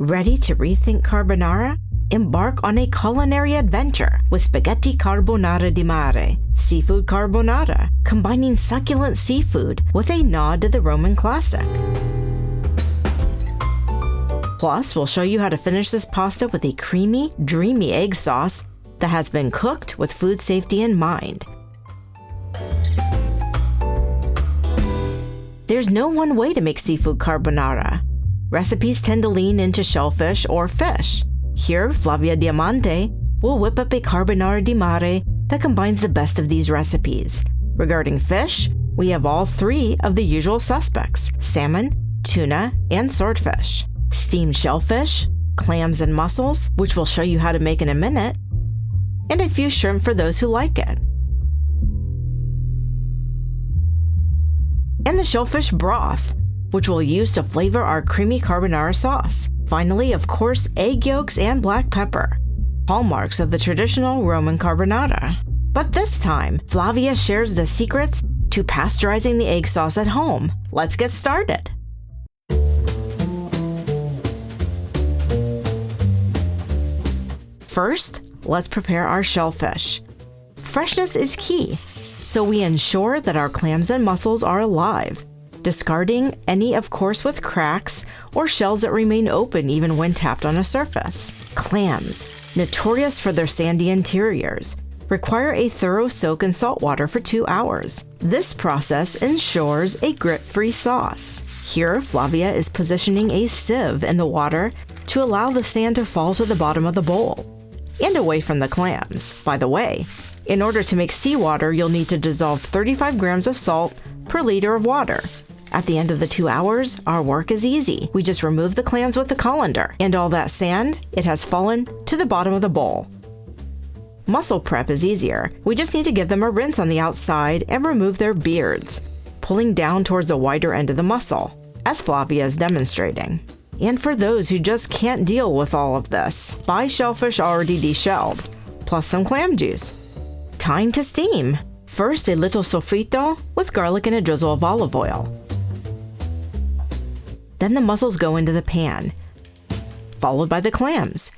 Ready to rethink carbonara? Embark on a culinary adventure with Spaghetti Carbonara di Mare, Seafood Carbonara, combining succulent seafood with a nod to the Roman classic. Plus, we'll show you how to finish this pasta with a creamy, dreamy egg sauce that has been cooked with food safety in mind. There's no one way to make seafood carbonara. Recipes tend to lean into shellfish or fish. Here, Flavia Diamante will whip up a carbonara di mare that combines the best of these recipes. Regarding fish, we have all three of the usual suspects: salmon, tuna, and swordfish. Steamed shellfish, clams and mussels, which we'll show you how to make in a minute, and a few shrimp for those who like it. And the shellfish broth, which we'll use to flavor our creamy carbonara sauce. Finally, of course, egg yolks and black pepper, hallmarks of the traditional Roman carbonara. But this time, Flavia shares the secrets to pasteurizing the egg sauce at home. Let's get started. First, let's prepare our shellfish. Freshness is key, so we ensure that our clams and mussels are alive, discarding any, of course, with cracks or shells that remain open even when tapped on a surface. Clams, notorious for their sandy interiors, require a thorough soak in salt water for 2 hours. This process ensures a grit-free sauce. Here, Flavia is positioning a sieve in the water to allow the sand to fall to the bottom of the bowl and away from the clams. By the way, in order to make seawater, you'll need to dissolve 35 grams of salt per liter of water. At the end of the 2 hours, our work is easy. We just remove the clams with the colander, and all that sand, it has fallen to the bottom of the bowl. Mussel prep is easier. We just need to give them a rinse on the outside and remove their beards, pulling down towards the wider end of the mussel, as Flavia is demonstrating. And for those who just can't deal with all of this, buy shellfish already deshelled, plus some clam juice. Time to steam. First, a little sofrito with garlic and a drizzle of olive oil. Then the mussels go into the pan, followed by the clams.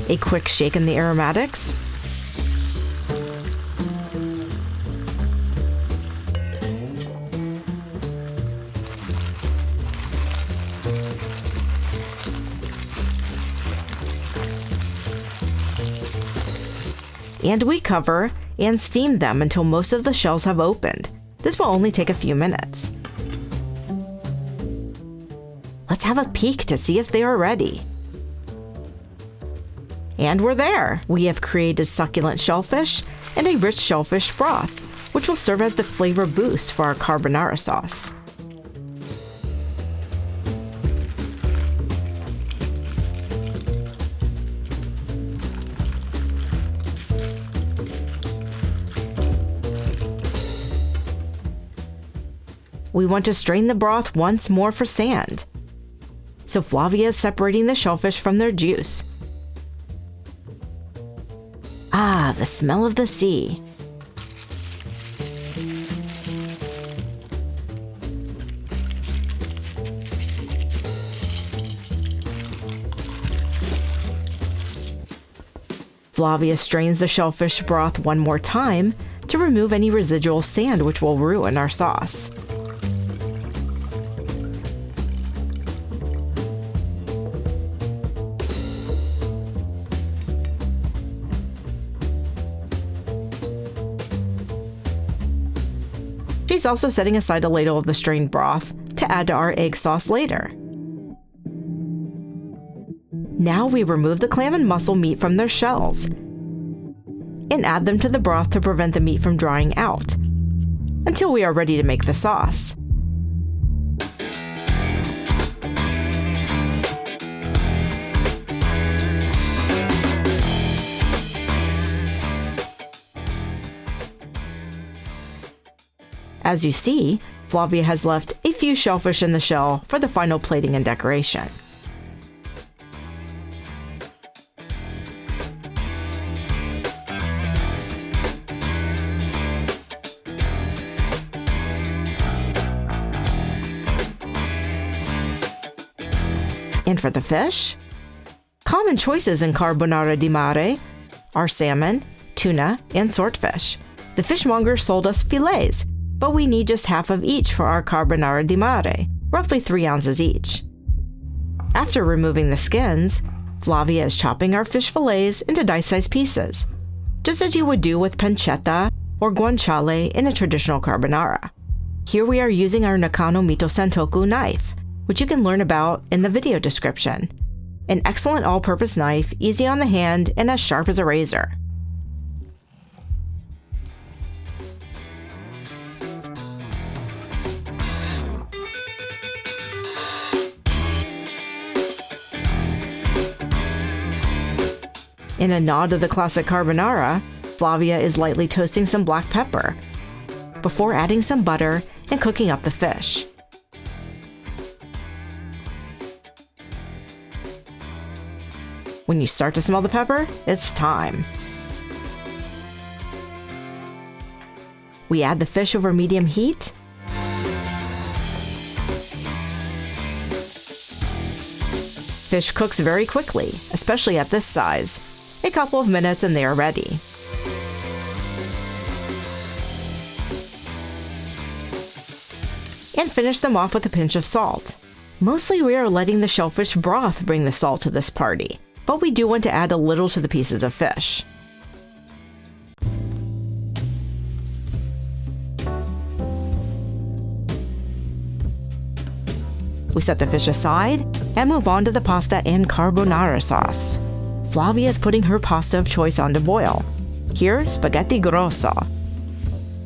A quick shake in the aromatics. And we cover and steam them until most of the shells have opened. This will only take a few minutes. Let's have a peek to see if they are ready. And we're there! We have created succulent shellfish and a rich shellfish broth, which will serve as the flavor boost for our carbonara sauce. We want to strain the broth once more for sand. So Flavia is separating the shellfish from their juice. Ah, the smell of the sea. Flavia strains the shellfish broth one more time to remove any residual sand which will ruin our sauce. She's also setting aside a ladle of the strained broth to add to our egg sauce later. Now we remove the clam and mussel meat from their shells and add them to the broth to prevent the meat from drying out until we are ready to make the sauce. As you see, Flavia has left a few few shellfish in the shell for the final plating and decoration. And for the fish? Common choices in Carbonara di Mare are salmon, tuna, and swordfish. The fishmonger sold us filets, but we need just half of each for our Carbonara di Mare, roughly 3 ounces each. After removing the skins, Flavia is chopping our fish fillets into dice-sized pieces, just as you would do with pancetta or guanciale in a traditional carbonara. Here we are using our Nakano Mito Sentoku knife, which you can learn about in the video description. An excellent all-purpose knife, easy on the hand and as sharp as a razor. In a nod to the classic carbonara, Flavia is lightly toasting some black pepper before adding some butter and cooking up the fish. When you start to smell the pepper, it's time. We add the fish over medium heat. Fish cooks very quickly, especially at this size. A couple of minutes and they are ready. And finish them off with a pinch of salt. Mostly we are letting the shellfish broth bring the salt to this party, but we do want to add a little to the pieces of fish. We set the fish aside and move on to the pasta and carbonara sauce. Flavia is putting her pasta of choice on to boil. Here, spaghetti grosso.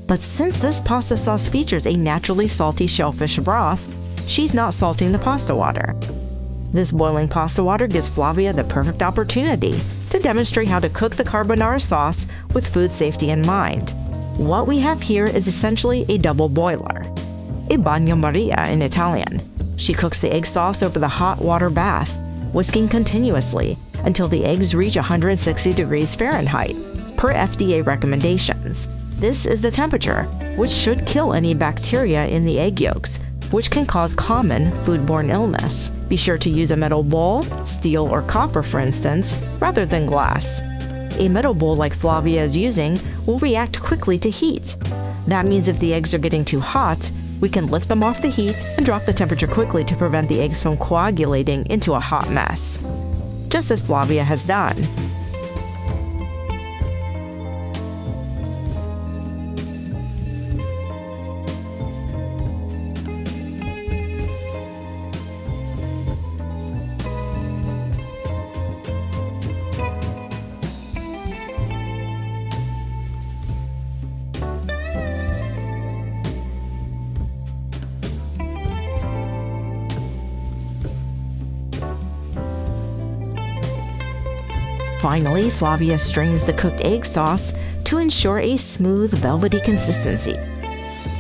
But since this pasta sauce features a naturally salty shellfish broth, she's not salting the pasta water. This boiling pasta water gives Flavia the perfect opportunity to demonstrate how to cook the carbonara sauce with food safety in mind. What we have here is essentially a double boiler, a bagno maria in Italian. She cooks the egg sauce over the hot water bath, whisking continuously until the eggs reach 160 degrees Fahrenheit, per FDA recommendations. This is the temperature, which should kill any bacteria in the egg yolks, which can cause common foodborne illness. Be sure to use a metal bowl, steel or copper for instance, rather than glass. A metal bowl like Flavia is using will react quickly to heat. That means if the eggs are getting too hot, we can lift them off the heat and drop the temperature quickly to prevent the eggs from coagulating into a hot mess, just as Flavia has done. Finally, Flavia strains the cooked egg sauce to ensure a smooth, velvety consistency.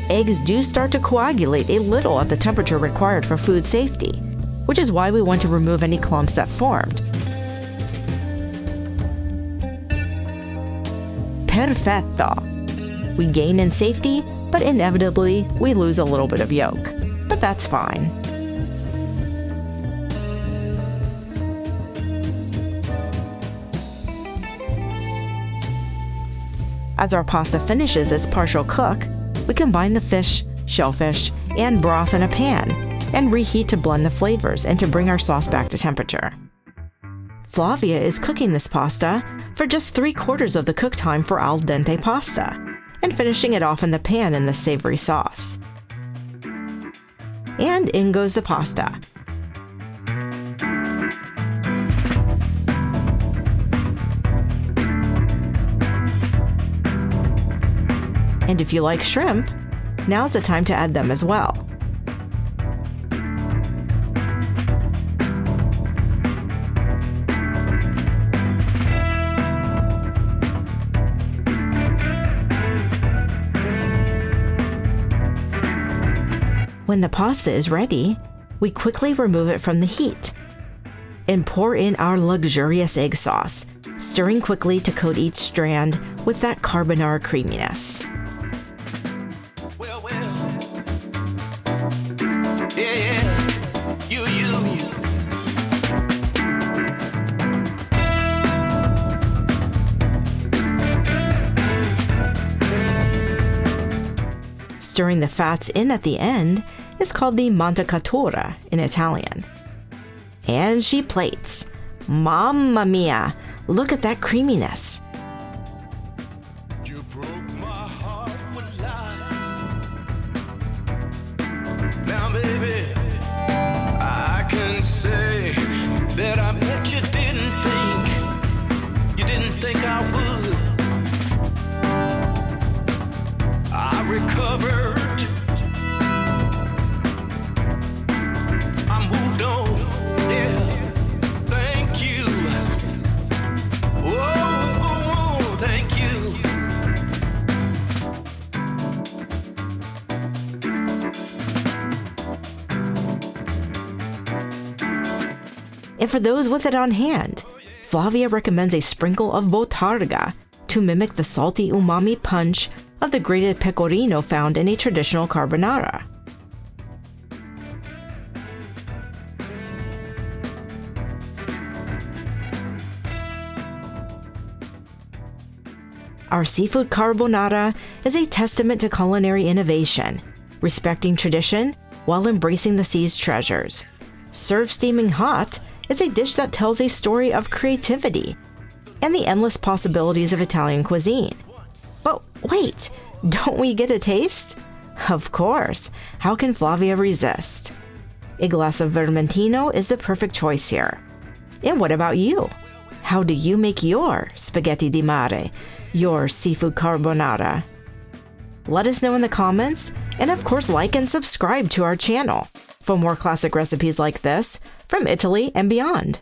Eggs do start to coagulate a little at the temperature required for food safety, which is why we want to remove any clumps that formed. Perfetto! We gain in safety, but inevitably we lose a little bit of yolk. But that's fine. As our pasta finishes its partial cook, we combine the fish, shellfish, and broth in a pan and reheat to blend the flavors and to bring our sauce back to temperature. Flavia is cooking this pasta for just 3/4 of the cook time for al dente pasta and finishing it off in the pan in the savory sauce. And in goes the pasta. And if you like shrimp, now's the time to add them as well. When the pasta is ready, we quickly remove it from the heat and pour in our luxurious egg sauce, stirring quickly to coat each strand with that carbonara creaminess. Well, yeah, you. Stirring the fats in at the end is called the mantecatura in Italian. And she plates. Mamma mia, look at that creaminess. You broke my heart with lies. Now, baby, I can say that I bet you didn't think I would. I recovered. I moved on. Yeah. Thank you. Oh, thank you. And for those with it on hand, Flavia recommends a sprinkle of botarga to mimic the salty umami punch of the grated pecorino found in a traditional carbonara. Our seafood carbonara is a testament to culinary innovation, respecting tradition while embracing the sea's treasures. Served steaming hot, it's a dish that tells a story of creativity and the endless possibilities of Italian cuisine. But wait, don't we get a taste? Of course, how can Flavia resist? A glass of Vermentino is the perfect choice here. And what about you? How do you make your Spaghetti di Mare, your seafood carbonara? Let us know in the comments, and of course like and subscribe to our channel for more classic recipes like this from Italy and beyond.